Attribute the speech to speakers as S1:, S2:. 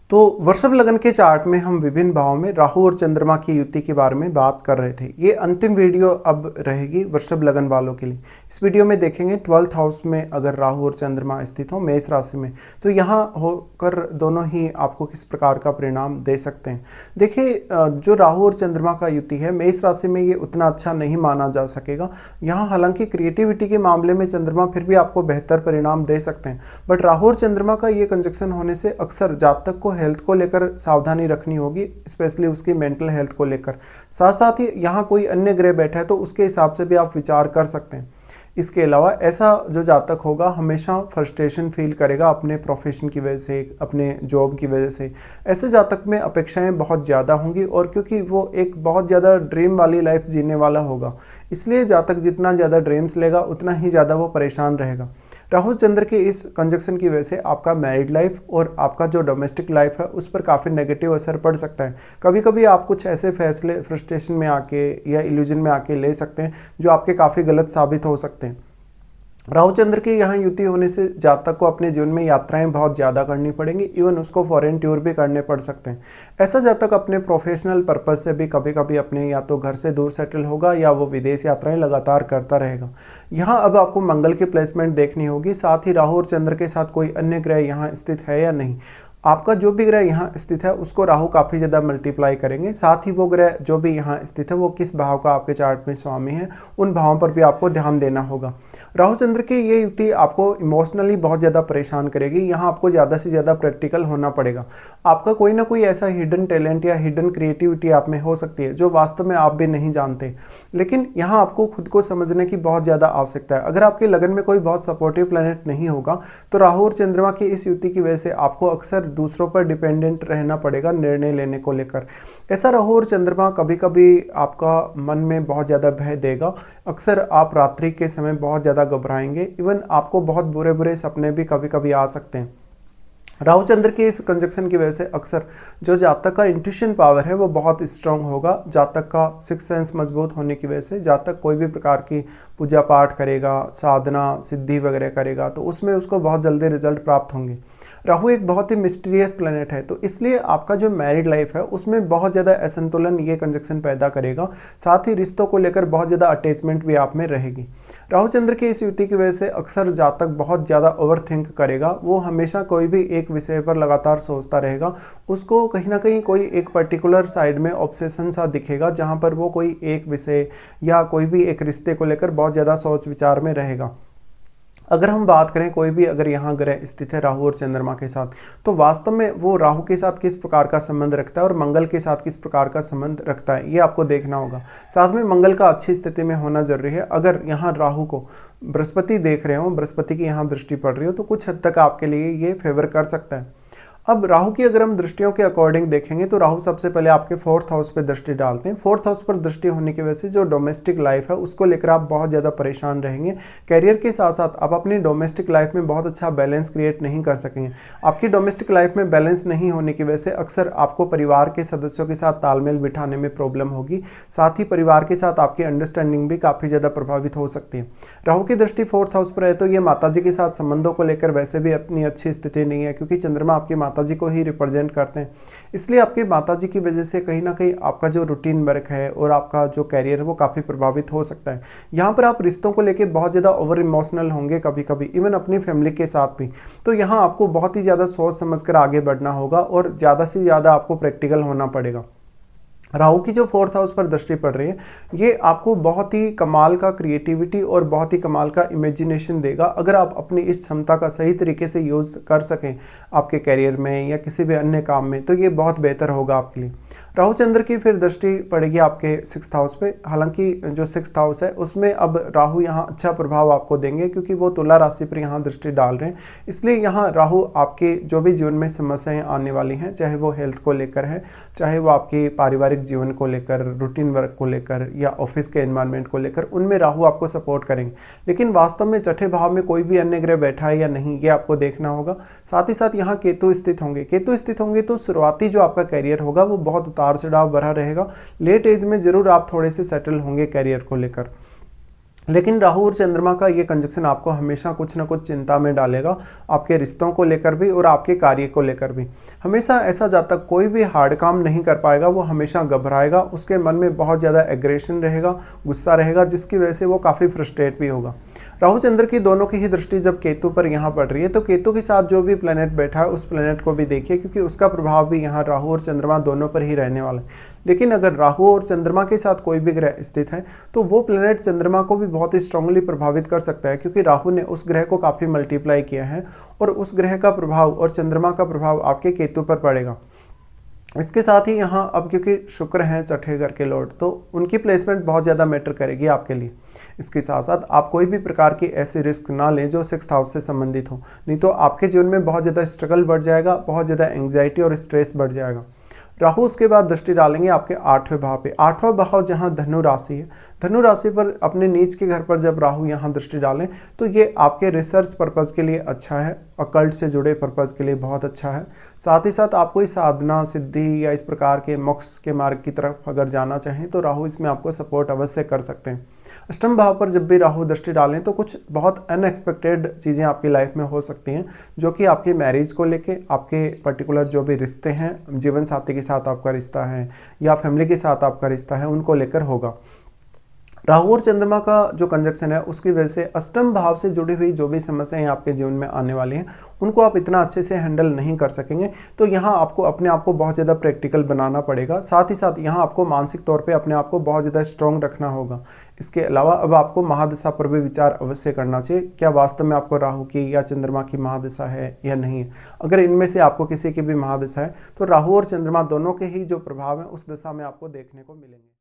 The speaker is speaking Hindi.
S1: तो वृषभ लगन के चार्ट में हम विभिन्न भावों में राहु और चंद्रमा की युति के बारे में बात कर रहे थे। ये अंतिम वीडियो अब रहेगी वृषभ लगन वालों के लिए। इस वीडियो में देखेंगे 12th हाउस में अगर राहु और चंद्रमा स्थित हो मेष राशि में, तो यहाँ होकर दोनों ही आपको किस प्रकार का परिणाम दे सकते हैं। देखिए, जो राहु और चंद्रमा का युति है मेष राशि में, ये उतना अच्छा नहीं माना जा सकेगा। यहाँ हालांकि क्रिएटिविटी के मामले में चंद्रमा फिर भी आपको बेहतर परिणाम दे सकते हैं, बट राहु और चंद्रमा का ये कंजक्शन होने से अक्सर जातक को हेल्थ को लेकर सावधानी रखनी होगी, स्पेशली उसकी मेंटल हेल्थ को लेकर। साथ साथ ही यहाँ कोई अन्य ग्रह बैठा है तो उसके हिसाब से भी आप विचार कर सकते हैं। इसके अलावा ऐसा जो जातक होगा हमेशा फ्रस्ट्रेशन फील करेगा अपने प्रोफेशन की वजह से, अपने जॉब की वजह से। ऐसे जातक में अपेक्षाएं बहुत ज़्यादा होंगी, और क्योंकि वो एक बहुत ज़्यादा ड्रीम वाली लाइफ जीने वाला होगा, इसलिए जातक जितना ज़्यादा ड्रीम्स लेगा उतना ही ज़्यादा वो परेशान रहेगा। राहु चंद्र के इस कंजक्शन की वजह से आपका मैरिड लाइफ और आपका जो डोमेस्टिक लाइफ है उस पर काफ़ी नेगेटिव असर पड़ सकता है। कभी कभी आप कुछ ऐसे फैसले फ्रस्ट्रेशन में आके या इल्यूजन में आके ले सकते हैं जो आपके काफ़ी गलत साबित हो सकते हैं। राहु चंद्र की यहाँ युति होने से जातक को अपने जीवन में यात्राएं बहुत ज़्यादा करनी पड़ेंगी, इवन उसको फॉरेन टूर भी करने पड़ सकते हैं। ऐसा जातक अपने प्रोफेशनल पर्पस से भी कभी कभी अपने या तो घर से दूर सेटल होगा या वो विदेश यात्राएं लगातार करता रहेगा। यहाँ अब आपको मंगल की प्लेसमेंट देखनी होगी, साथ ही राहु और चंद्र के साथ कोई अन्य ग्रह यहाँ स्थित है या नहीं। आपका जो भी ग्रह यहाँ स्थित है उसको राहु काफ़ी ज़्यादा मल्टीप्लाई करेंगे। साथ ही वो ग्रह जो भी यहाँ स्थित है वो किस भाव का आपके चार्ट में स्वामी है, उन भावों पर भी आपको ध्यान देना होगा। राहु चंद्र की ये युति आपको इमोशनली बहुत ज़्यादा परेशान करेगी। यहाँ आपको ज़्यादा से ज़्यादा प्रैक्टिकल होना पड़ेगा। आपका कोई ना कोई ऐसा हिडन टैलेंट या हिडन क्रिएटिविटी आप में हो सकती है जो वास्तव में आप भी नहीं जानते, लेकिन यहाँ आपको खुद को समझने की बहुत ज़्यादा आवश्यकता है। अगर आपके लगन में कोई बहुत सपोर्टिव प्लैनेट नहीं होगा तो राहु और चंद्रमा की इस युति की वजह से आपको अक्सर दूसरों पर डिपेंडेंट रहना पड़ेगा निर्णय लेने को लेकर। ऐसा राहु और चंद्रमा कभी कभी आपका मन में बहुत ज़्यादा भय देगा। अक्सर आप रात्रि के समय बहुत ज़्यादा घबराएंगे, इवन आपको बहुत बुरे बुरे सपने भी कभी कभी आ सकते हैं। राहु चंद्र के इस कंजक्शन की वजह से अक्सर जो जातक का इंट्यूशन पावर है वो बहुत स्ट्रांग होगा। जातक का सिक्स सेंस मजबूत होने की वजह से जातक कोई भी प्रकार की पूजा पाठ करेगा, साधना सिद्धि वगैरह करेगा तो उसमें उसको बहुत जल्दी रिजल्ट प्राप्त होंगे। राहु एक बहुत ही मिस्टीरियस प्लैनेट है, तो इसलिए आपका जो मैरिड लाइफ है उसमें बहुत ज़्यादा असंतुलन ये कंजक्शन पैदा करेगा। साथ ही रिश्तों को लेकर बहुत ज़्यादा अटैचमेंट भी आप में रहेगी। राहु चंद्र की इस युति की वजह से अक्सर जातक बहुत ज़्यादा ओवरथिंक करेगा। वो हमेशा कोई भी एक विषय पर लगातार सोचता रहेगा। उसको कहीं ना कहीं कोई एक पर्टिकुलर साइड में ऑब्सेशन सा दिखेगा, जहाँ पर वो कोई एक विषय या कोई भी एक रिश्ते को लेकर बहुत ज़्यादा सोच विचार में रहेगा। अगर हम बात करें कोई भी अगर यहाँ ग्रह स्थित है राहु और चंद्रमा के साथ, तो वास्तव में वो राहु के साथ किस प्रकार का संबंध रखता है और मंगल के साथ किस प्रकार का संबंध रखता है, ये आपको देखना होगा। साथ में मंगल का अच्छी स्थिति में होना जरूरी है। अगर यहाँ राहु को बृहस्पति देख रहे हो, बृहस्पति की यहाँ दृष्टि पड़ रही हो, तो कुछ हद तक आपके लिए ये फेवर कर सकता है। अब राहु की अगर हम दृष्टियों के अकॉर्डिंग देखेंगे तो राहु सबसे पहले आपके 4th हाउस पे दृष्टि डालते हैं। 4th हाउस पर दृष्टि होने की वजह से जो डोमेस्टिक लाइफ है उसको लेकर आप बहुत ज़्यादा परेशान रहेंगे। कैरियर के साथ साथ आप अपनी डोमेस्टिक लाइफ में बहुत अच्छा बैलेंस क्रिएट नहीं कर सकेंगे। आपकी डोमेस्टिक लाइफ में बैलेंस नहीं होने की वजह से अक्सर आपको परिवार के सदस्यों के साथ तालमेल बिठाने में प्रॉब्लम होगी। साथ ही परिवार के साथ आपकी अंडरस्टैंडिंग भी काफ़ी ज़्यादा प्रभावित हो सकती है। राहु की दृष्टि 4th हाउस पर है तो ये माताजी के साथ संबंधों को लेकर वैसे भी अपनी अच्छी स्थिति नहीं है, क्योंकि चंद्रमा आपकी माताजी को ही रिप्रेजेंट करते हैं। इसलिए आपकी माताजी की वजह से कहीं ना कहीं आपका जो रूटीन वर्क है और आपका जो कैरियर है वो काफ़ी प्रभावित हो सकता है। यहाँ पर आप रिश्तों को लेकर बहुत ज़्यादा ओवर इमोशनल होंगे कभी कभी, इवन अपनी फैमिली के साथ भी। तो यहाँ आपको बहुत ही ज़्यादा सोच समझकर आगे बढ़ना होगा और ज़्यादा से ज़्यादा आपको प्रैक्टिकल होना पड़ेगा। राहु की जो 4th हाउस पर दृष्टि पड़ रही है ये आपको बहुत ही कमाल का क्रिएटिविटी और बहुत ही कमाल का इमेजिनेशन देगा। अगर आप अपनी इस क्षमता का सही तरीके से यूज़ कर सकें आपके कैरियर में या किसी भी अन्य काम में, तो ये बहुत बेहतर होगा आपके लिए। राहु चंद्र की फिर दृष्टि पड़ेगी आपके 6th हाउस पे। हालांकि जो 6th हाउस है उसमें अब राहु यहाँ अच्छा प्रभाव आपको देंगे, क्योंकि वो तुला राशि पर यहाँ दृष्टि डाल रहे हैं। इसलिए यहाँ राहु आपके जो भी जीवन में समस्याएं आने वाली हैं, चाहे वो हेल्थ को लेकर है, चाहे वो आपकी पारिवारिक जीवन को लेकर, रूटीन वर्क को लेकर या ऑफिस के एनवायरनमेंट को लेकर, उनमें राहु आपको सपोर्ट करेंगे। लेकिन वास्तव में छठे भाव में कोई भी अन्य ग्रह बैठा है या नहीं, ये आपको देखना होगा। साथ ही साथ यहाँ केतु स्थित होंगे। केतु स्थित होंगे तो शुरुआती जो आपका कैरियर होगा वो बहुत उतार चढ़ाव भरा रहेगा। लेट एज में जरूर आप थोड़े से सेटल होंगे कैरियर को लेकर। लेकिन राहु और चंद्रमा का ये कंजक्शन आपको हमेशा कुछ ना कुछ चिंता में डालेगा, आपके रिश्तों को लेकर भी और आपके कार्य को लेकर भी। हमेशा ऐसा जातक कोई भी हार्ड काम नहीं कर पाएगा, वो हमेशा घबराएगा, उसके मन में बहुत ज़्यादा एग्रेशन रहेगा, गुस्सा रहेगा, जिसकी वजह से वो काफ़ी फ्रस्ट्रेट भी होगा। राहु चंद्र की दोनों की ही दृष्टि जब केतु पर यहाँ पड़ रही है, तो केतु के साथ जो भी प्लेनेट बैठा है उस प्लेनेट को भी देखिए, क्योंकि उसका प्रभाव भी यहाँ राहु और चंद्रमा दोनों पर ही रहने वाला है। लेकिन अगर राहु और चंद्रमा के साथ कोई भी ग्रह स्थित है तो वो प्लेनेट चंद्रमा को भी बहुत ही स्ट्रांगली प्रभावित कर सकता है, क्योंकि राहु ने उस ग्रह को काफ़ी मल्टीप्लाई किया है और उस ग्रह का प्रभाव और चंद्रमा का प्रभाव आपके केतु पर पड़ेगा। इसके साथ ही यहाँ अब क्योंकि शुक्र हैं छठे घर के लॉर्ड, तो उनकी प्लेसमेंट बहुत ज़्यादा मैटर करेगी आपके लिए। इसके साथ साथ आप कोई भी प्रकार की ऐसी रिस्क ना लें जो 6th हाउस से संबंधित हो, नहीं तो आपके जीवन में बहुत ज़्यादा स्ट्रगल बढ़ जाएगा, बहुत ज़्यादा एंग्जाइटी और स्ट्रेस बढ़ जाएगा। राहु उसके बाद दृष्टि डालेंगे आपके 8वें भाव पे। 8वां भाव जहां धनु राशि है, धनु राशि पर अपने नीच के घर पर जब राहु यहां दृष्टि डालें तो ये आपके रिसर्च पर्पज़ के लिए अच्छा है, अकल्ट से जुड़े पर्पज़ के लिए बहुत अच्छा है। साथ ही साथ आप कोई साधना सिद्धि या इस प्रकार के मोक्ष के मार्ग की तरफ अगर जाना चाहें तो राहु इसमें आपको सपोर्ट अवश्य कर सकते हैं। अष्टम भाव पर जब भी राहु दृष्टि डालें तो कुछ बहुत अनएक्सपेक्टेड चीज़ें आपकी लाइफ में हो सकती हैं, जो कि आपकी मैरिज को लेके, आपके पर्टिकुलर जो भी रिश्ते हैं, जीवन साथी के साथ आपका रिश्ता है या फैमिली के साथ आपका रिश्ता है, उनको लेकर होगा। राहु और चंद्रमा का जो कंजक्शन है उसकी वजह से अष्टम भाव से जुड़ी हुई जो भी समस्याएं आपके जीवन में आने वाली हैं उनको आप इतना अच्छे से हैंडल नहीं कर सकेंगे। तो यहाँ आपको अपने आप को बहुत ज़्यादा प्रैक्टिकल बनाना पड़ेगा। साथ ही साथ यहाँ आपको मानसिक तौर पे अपने आप को बहुत ज़्यादा स्ट्रॉन्ग रखना होगा। इसके अलावा अब आपको महादशा पर भी विचार अवश्य करना चाहिए, क्या वास्तव में आपको राहु की या चंद्रमा की महादशा है या नहीं है। अगर इनमें से आपको किसी की भी महादशा है तो राहु और चंद्रमा दोनों के ही जो प्रभाव है उस दशा में आपको देखने को मिलेंगे।